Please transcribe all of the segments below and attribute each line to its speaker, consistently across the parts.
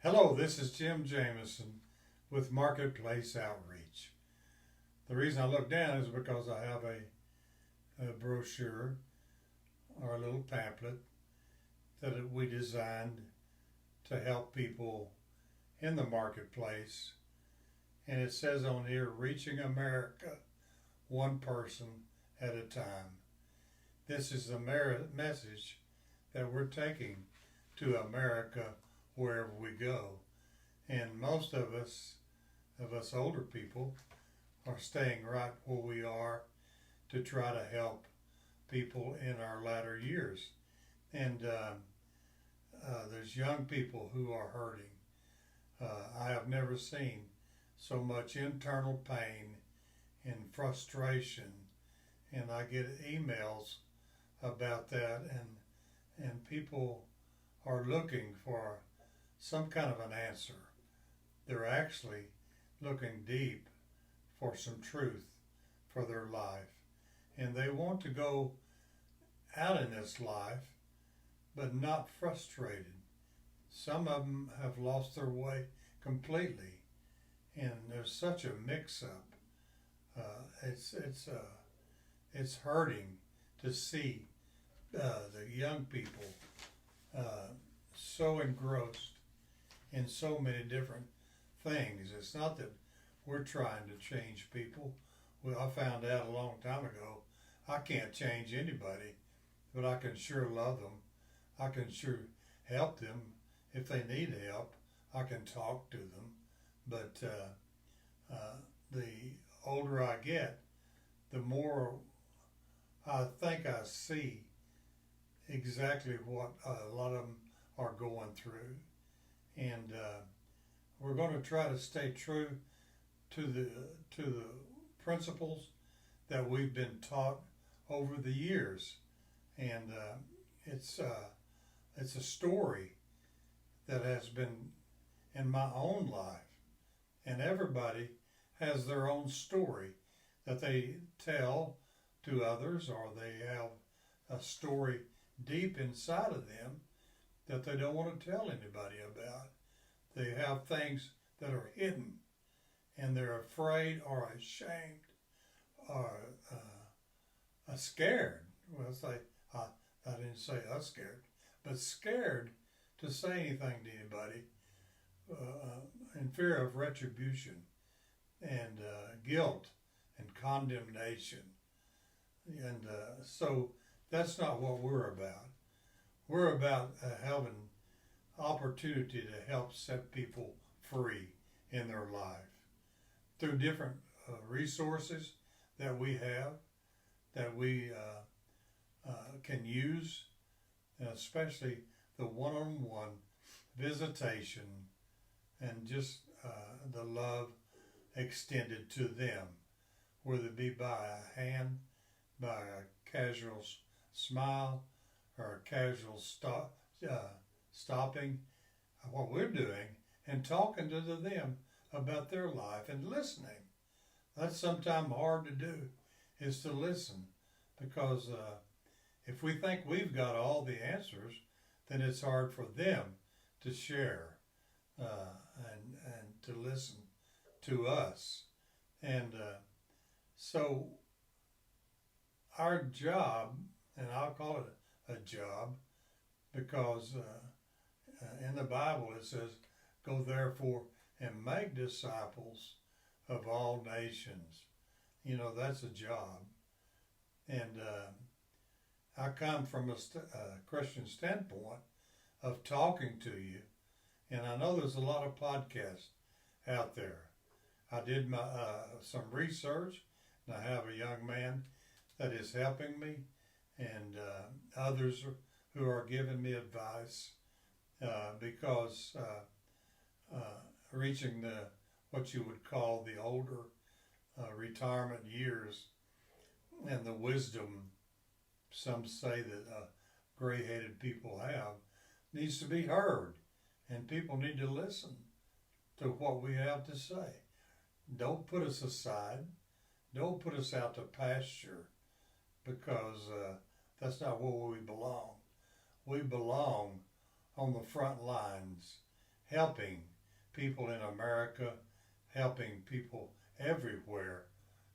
Speaker 1: Hello, this is Jim Jameson with Marketplace Outreach. The reason I look down is because I have a brochure or a little pamphlet that we designed to help people in the marketplace. And it says on here, Reaching America, one person at a time. This is the message that we're taking to America wherever we go. And most of us older people, are staying right where we are to try to help people in our latter years. And there's young people who are hurting. I have never seen so much internal pain and frustration, and I get emails about that, and people are looking for some kind of an answer. They're actually looking deep for some truth for their life, and they want to go out in this life but not frustrated. Some of them have lost their way completely, and there's such a mix-up. It's hurting to see the young people so engrossed in so many different things. It's not that we're trying to change people. Well, I found out a long time ago I can't change anybody, but I can sure love them. I can sure help them if they need help. I can talk to them, but the older I get, the more I think I see exactly what a lot of them are going through, and we're going to try to stay true to the principles that we've been taught over the years, and it's a story that has been in my own life, and everybody has their own story that they tell to others, or they have a story deep inside of them that they don't want to tell anybody about. They have things that are hidden, and they're afraid or ashamed or scared. Well, I didn't say scared, but scared to say anything to anybody in fear of retribution and guilt and condemnation. And so that's not what we're about. We're about having opportunity to help set people free in their life through different resources that we have, that we can use, and especially the one-on-one visitation and just the love extended to them, whether it be by a hand, by a casual smile, or a casual stopping what we're doing and talking to them about their life and listening. That's sometimes hard to do, is to listen, because if we think we've got all the answers, then it's hard for them to share and to listen to us. And so our job, and I'll call it a job, because in the Bible it says, "Go therefore and make disciples of all nations." You know, that's a job. And I come from a Christian standpoint of talking to you, and I know there's a lot of podcasts out there. I did some research, and I have a young man that is helping me, and others who are giving me advice, because reaching what you would call the older retirement years, and the wisdom some say that gray-headed people have, needs to be heard, and people need to listen to what we have to say. Don't put us aside. Don't put us out to pasture, because that's not where we belong. We belong on the front lines helping people in America, helping people everywhere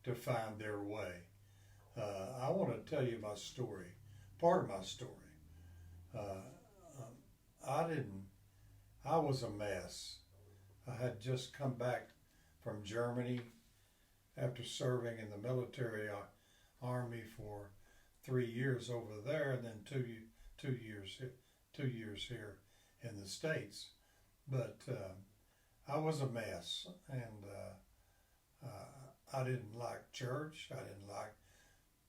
Speaker 1: to find their way. I want to tell you my story, part of my story. Uh, I didn't, I was a mess. I had just come back from Germany after serving in the military army for 3 years over there, and then 2 years 2 years here in the States. But I was a mess, and I didn't like church. I didn't like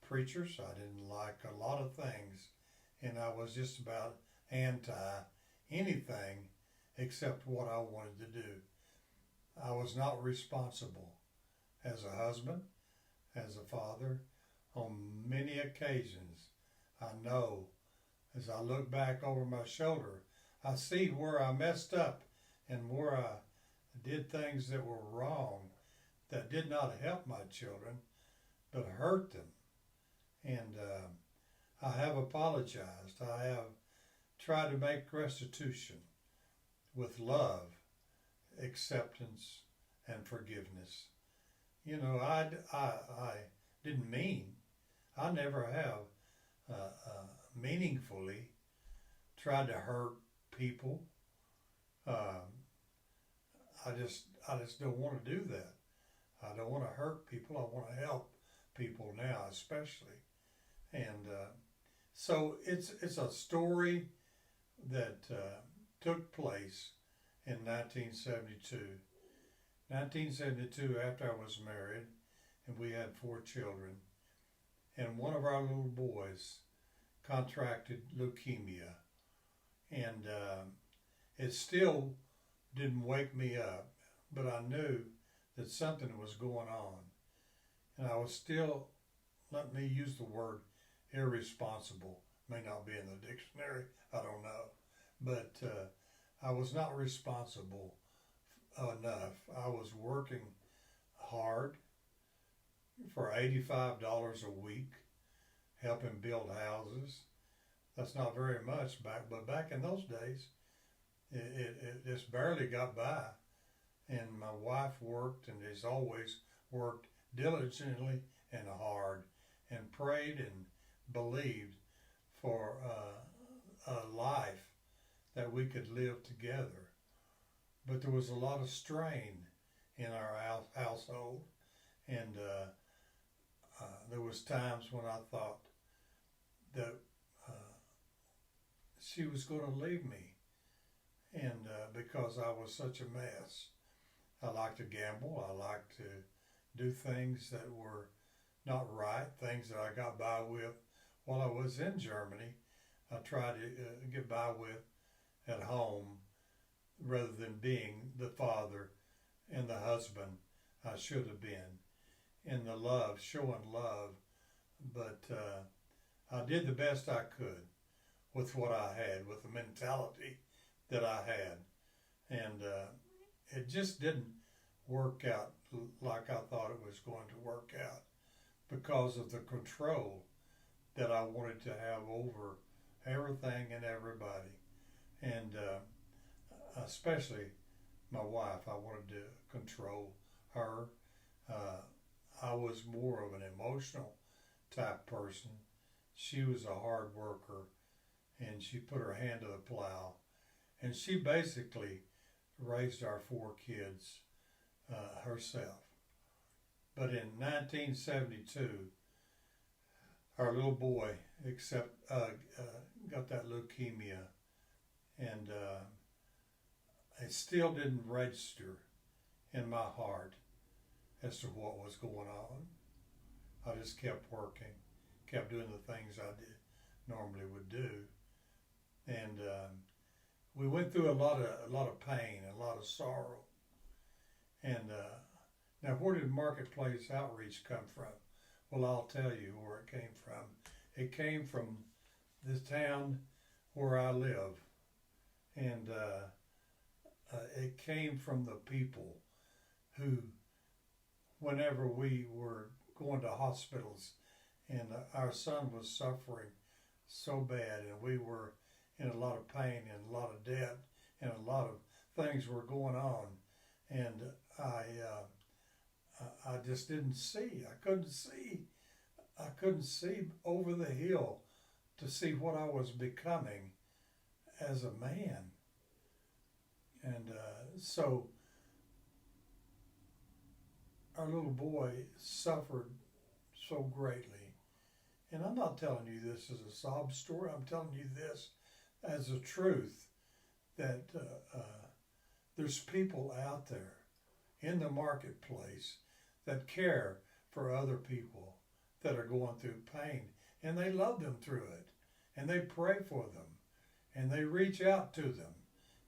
Speaker 1: preachers. I didn't like a lot of things, and I was just about anti anything except what I wanted to do. I was not responsible as a husband, as a father. On many occasions, I know as I look back over my shoulder, I see where I messed up and where I did things that were wrong, that did not help my children, but hurt them. And I have apologized. I have tried to make restitution with love, acceptance, and forgiveness. You know, I didn't mean, I never have meaningfully tried to hurt people. Um, I just don't want to do that. I don't want to hurt people. I want to help people now, especially. And so it's a story that took place in 1972. 1972, after I was married, and we had 4 children, and one of our little boys contracted leukemia, and it still didn't wake me up, but I knew that something was going on, and I was still, let me use the word irresponsible, may not be in the dictionary, I don't know, but I was not responsible enough. I was working hard for $85 a week, helping build houses. That's not very much back, but back in those days, it just barely got by. And my wife worked and has always worked diligently and hard and prayed and believed for a life that we could live together. But there was a lot of strain in our household, and there was times when I thought that she was going to leave me, and because I was such a mess. I liked to gamble. I liked to do things that were not right, things that I got by with while I was in Germany. I tried to get by with at home rather than being the father and the husband I should have been, in the love, showing love. But I did the best I could with what I had, with the mentality that I had. And it just didn't work out like I thought it was going to work out because of the control that I wanted to have over everything and everybody. And especially my wife, I wanted to control her. I was more of an emotional type person. She was a hard worker, and she put her hand to the plow, and she basically raised our 4 kids herself. But in 1972, our little boy got that leukemia, and it still didn't register in my heart as to what was going on. I just kept working, kept doing the things I normally would do, and we went through a lot of pain, a lot of sorrow. And now, where did Marketplace Outreach come from? Well, I'll tell you where it came from. It came from the town where I live, and it came from the people who, whenever we were going to hospitals and our son was suffering so bad and we were in a lot of pain and a lot of debt and a lot of things were going on, and I I just didn't see. I couldn't see. I couldn't see over the hill to see what I was becoming as a man, and so our little boy suffered so greatly. And I'm not telling you this as a sob story. I'm telling you this as a truth that there's people out there in the marketplace that care for other people that are going through pain, and they love them through it, and they pray for them, and they reach out to them,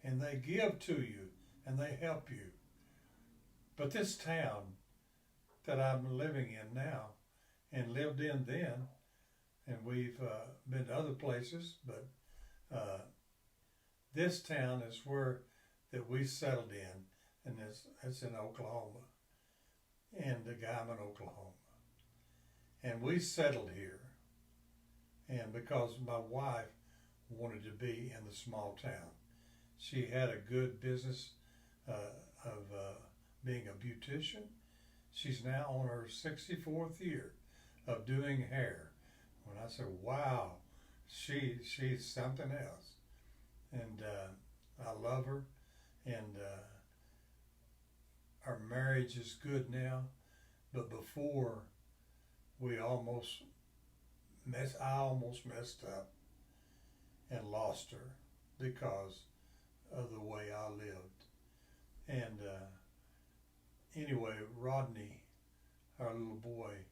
Speaker 1: and they give to you, and they help you. But this town that I'm living in now and lived in then, and we've been to other places, but this town is where that we settled in, and it's in Oklahoma, in Guymon, Oklahoma. And we settled here, and because my wife wanted to be in the small town. She had a good business of being a beautician. She's now on her 64th year of doing hair. When I said, wow, she's something else. And I love her, and our marriage is good now. But before, I almost messed up and lost her because of the way I lived. And anyway, Rodney, our little boy,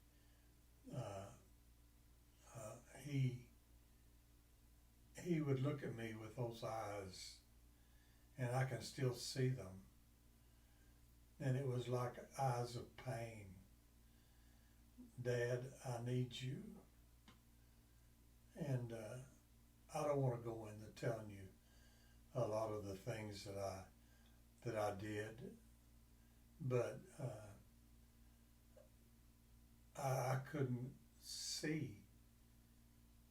Speaker 1: he would look at me with those eyes, and I can still see them. And it was like eyes of pain. Dad, I need you. And I don't want to go into telling you a lot of the things that I did, but I couldn't see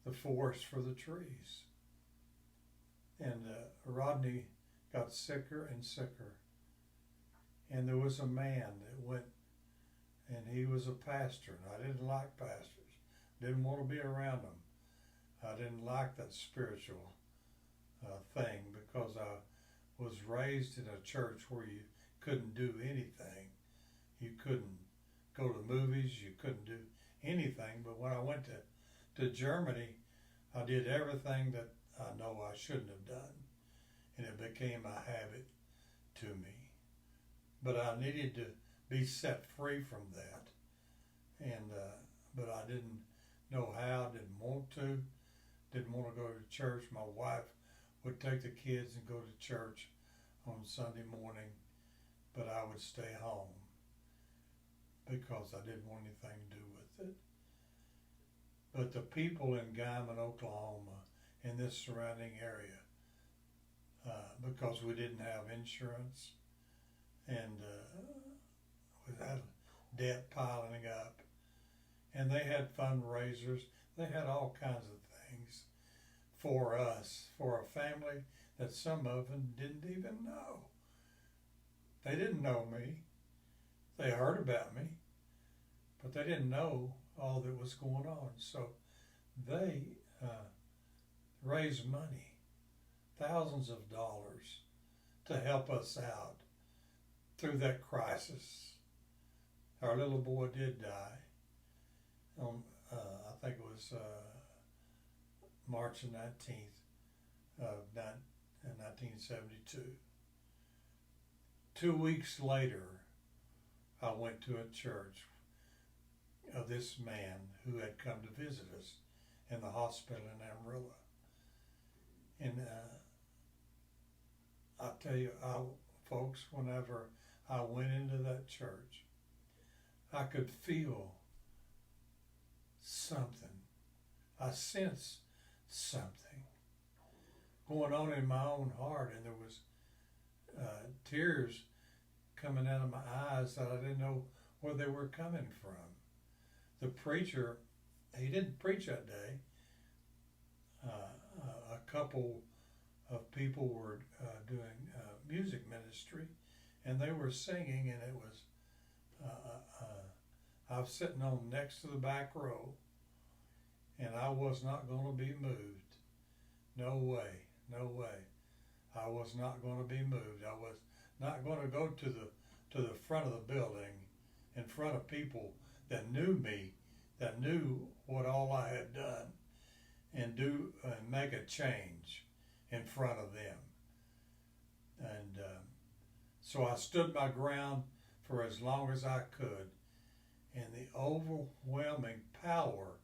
Speaker 1: the forest for the trees. And Rodney got sicker and sicker. And there was a man that went, and he was a pastor, and I didn't like pastors. Didn't want to be around them. I didn't like that spiritual thing because I was raised in a church where you couldn't do anything. You couldn't go to movies. You couldn't do anything. But when I went to Germany, I did everything that I know I shouldn't have done. And it became a habit to me. But I needed to be set free from that. And but I didn't know how, didn't want to. Didn't want to go to church. My wife would take the kids and go to church on Sunday morning, but I would stay home because I didn't want anything to do with it. But the people in Guymon, Oklahoma, in this surrounding area, because we didn't have insurance and we had debt piling up, and they had fundraisers, they had all kinds of things for us, for a family that some of them didn't even know. They didn't know me. They heard about me, but they didn't know all that was going on. So they raised money, thousands of dollars, to help us out through that crisis. Our little boy did die on, I think it was March 19th of 1972. 2 weeks later, I went to a church of this man who had come to visit us in the hospital in Amarillo. And I tell you, folks, whenever I went into that church, I could feel something. I sensed something going on in my own heart, and there was tears coming out of my eyes that I didn't know where they were coming from. The preacher, he didn't preach that day. A couple of people were doing music ministry, and they were singing, and it was, I was sitting on next to the back row, and I was not going to be moved. No way, no way. I was not going to be moved. I was not going to go to the front of the building, in front of people that knew me, that knew what all I had done, and make a change in front of them. And so I stood my ground for as long as I could, and the overwhelming power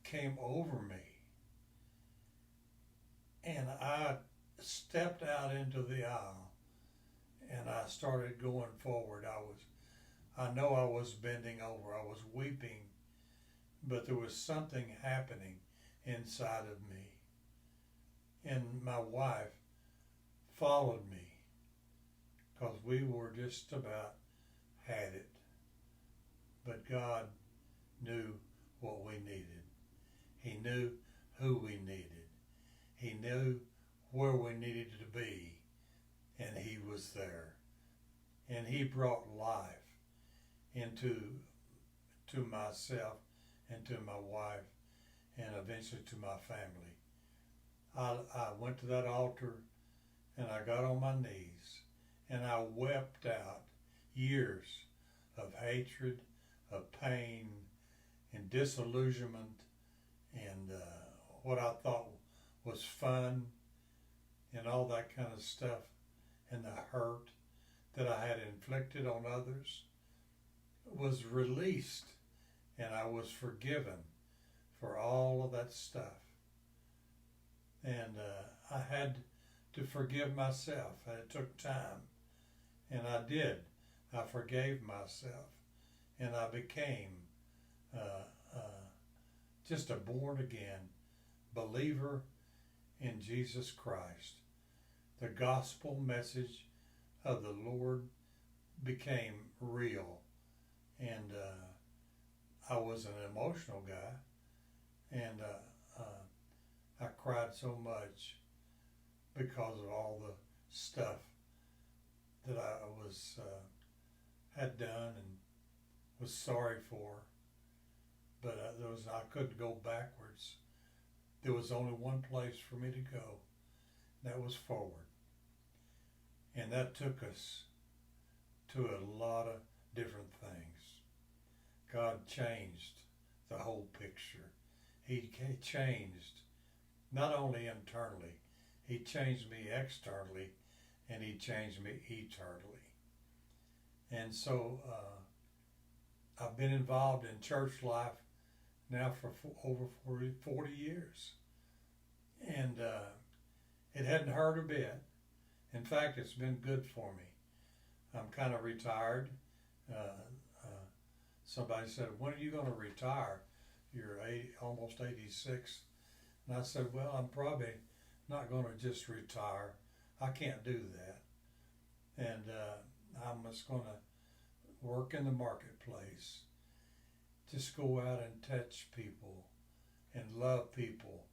Speaker 1: came over me, and I stepped out into the aisle, and I started going forward. I know I was bending over, I was weeping, but there was something happening inside of me. And my wife followed me, because we were just about had it. But God knew what we needed. He knew who we needed. He knew where we needed to be, and He was there. And He brought life into myself and to my wife, and eventually to my family. I went to that altar, and I got on my knees, and I wept out years of hatred, of pain, and disillusionment, and what I thought was fun, and all that kind of stuff, and the hurt that I had inflicted on others was released, and I was forgiven for all of that stuff. And I had to forgive myself, and it took time, and I did. I forgave myself, and I became just a born-again believer in Jesus Christ. The gospel message of the Lord became real, and I was an emotional guy, and I cried so much because of all the stuff that I was had done and was sorry for. But I couldn't go backwards. There was only one place for me to go. That was forward. And that took us to a lot of different things. God changed the whole picture. He changed not only internally, He changed me externally, and He changed me eternally. And so I've been involved in church life now for over 40 years. And it hadn't hurt a bit. In fact, it's been good for me. I'm kind of retired. Somebody said, "When are you going to retire? You're almost 86. And I said, well, I'm probably not going to just retire. I can't do that. And I'm just going to work in the marketplace. Just go out and touch people and love people.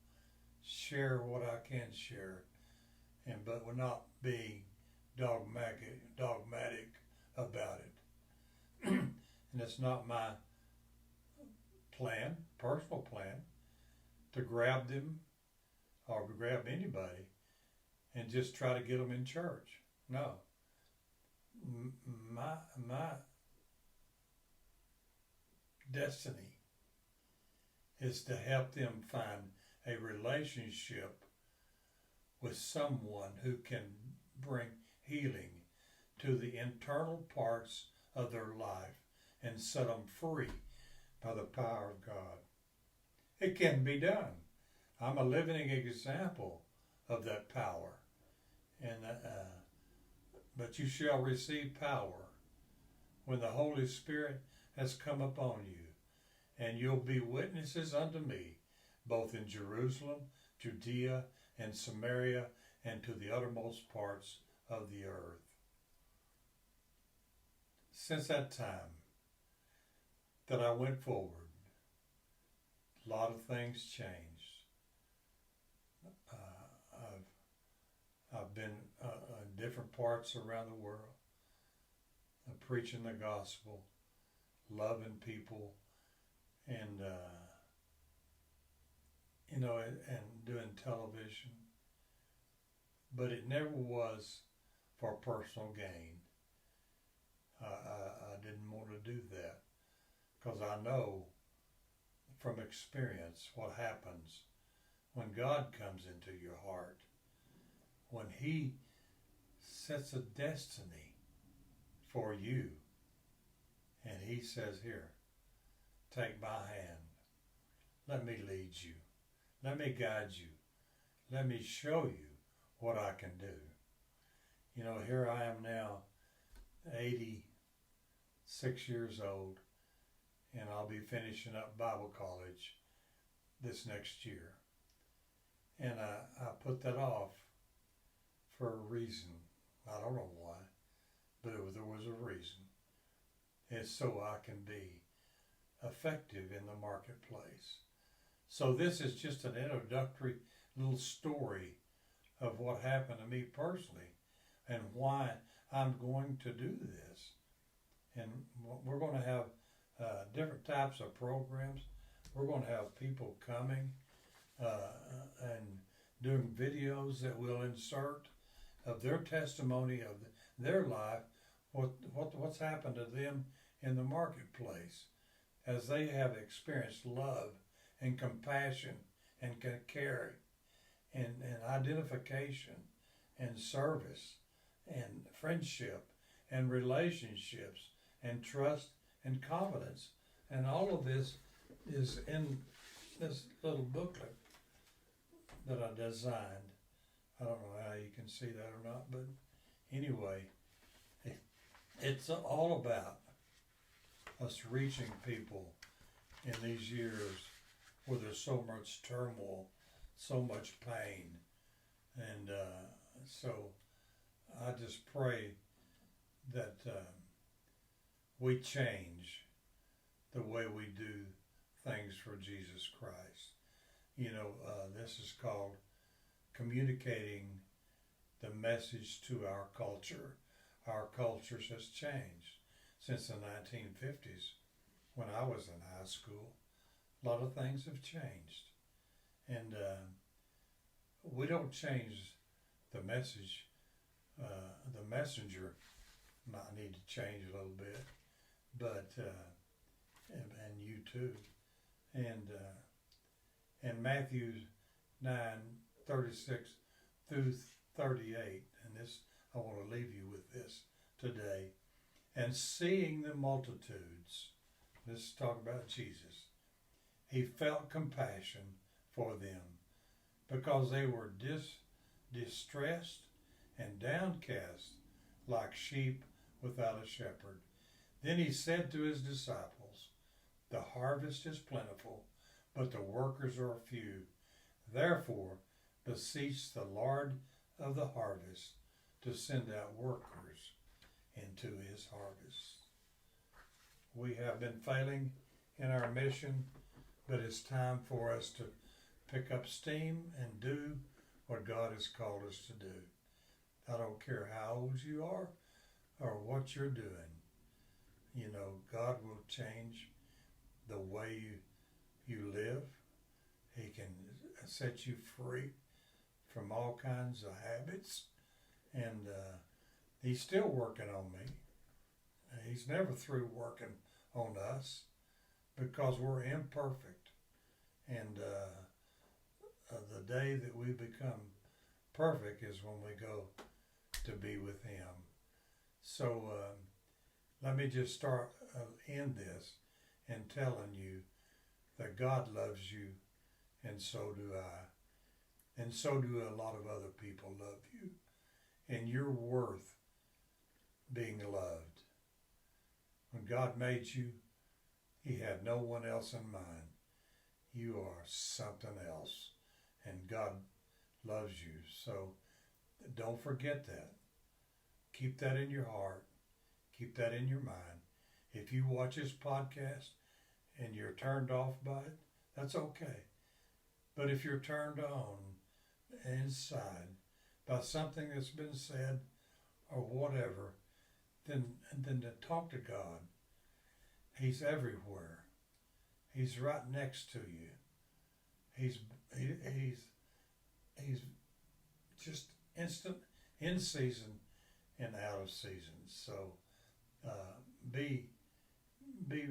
Speaker 1: Share what I can share. But we're not being dogmatic about it. And it's not my plan, personal plan, to grab them or grab anybody and just try to get them in church. No. My destiny is to help them find a relationship with someone who can bring healing to the internal parts of their life and set them free by the power of God. It can be done. I'm a living example of that power. And but you shall receive power when the Holy Spirit has come upon you, and you'll be witnesses unto me, both in Jerusalem, Judea, and Samaria, and to the uttermost parts of the earth. Since that time that I went forward, a lot of things changed. I've been different parts around the world, preaching the gospel, loving people, and and doing television. But it never was for personal gain. I didn't want to do that because I know from experience what happens when God comes into your heart, when He sets a destiny for you, and He says, here, take my hand, let me lead you, let me guide you, let me show you what I can do. You know, here I am now, 86 years old, and I'll be finishing up Bible college this next year. And I put that off for a reason. I don't know why, but there was a reason. It's so I can be effective in the marketplace. So this is just an introductory little story of what happened to me personally and why I'm going to do this. And we're going to have different types of programs. We're going to have people coming and doing videos that we'll insert of their testimony of their life, what's happened to them in the marketplace as they have experienced love and compassion and care and identification and service and friendship and relationships and trust and confidence. And all of this is in this little booklet that I designed. I don't know how you can see that or not, but anyway, it's all about us reaching people in these years where there's so much turmoil, so much pain. And so I just pray that we change the way we do things for Jesus Christ. You know, this is called communicating the message to our culture. Our culture has changed since the 1950s when I was in high school. A lot of things have changed. And we don't change the message. The messenger might need to change a little bit, but and you too. And Matthew 9:36 through 38, and this I want to leave you with this today. And seeing the multitudes, this is talking about Jesus, he felt compassion for them because they were distressed and downcast like sheep without a shepherd. Then he said to his disciples, the harvest is plentiful, but the workers are few. Therefore, beseech the Lord of the harvest to send out workers into his harvest. We have been failing in our mission, but it's time for us to pick up steam and do what God has called us to do. I don't care how old you are or what you're doing. You know, God will change the way you live. He can set you free from all kinds of habits. And he's still working on me. He's never through working on us because we're imperfect. And the day that we become perfect is when we go to be with him. So let me just end this and telling you that God loves you, and so do I. And so do a lot of other people love you. And you're worth being loved. When God made you, he had no one else in mind. You are something else. And God loves you. So don't forget that. Keep that in your heart. Keep that in your mind. If you watch this podcast and you're turned off by it, that's okay. But if you're turned on inside by something that's been said or whatever, then to talk to God. He's everywhere. He's right next to you. He's he's just instant, in season and out of season. So be be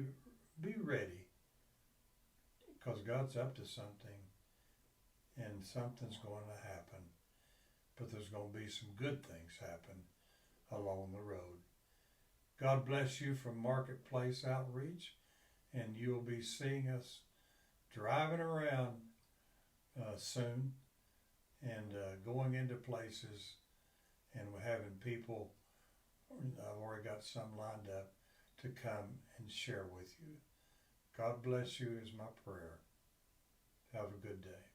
Speaker 1: be ready, because God's up to something, and something's going to happen. But there's going to be some good things happen along the road. God bless you from Marketplace Outreach, and you'll be seeing us driving around soon, and going into places, and we're having people. I've already got some lined up to come and share with you. God bless you is my prayer. Have a good day.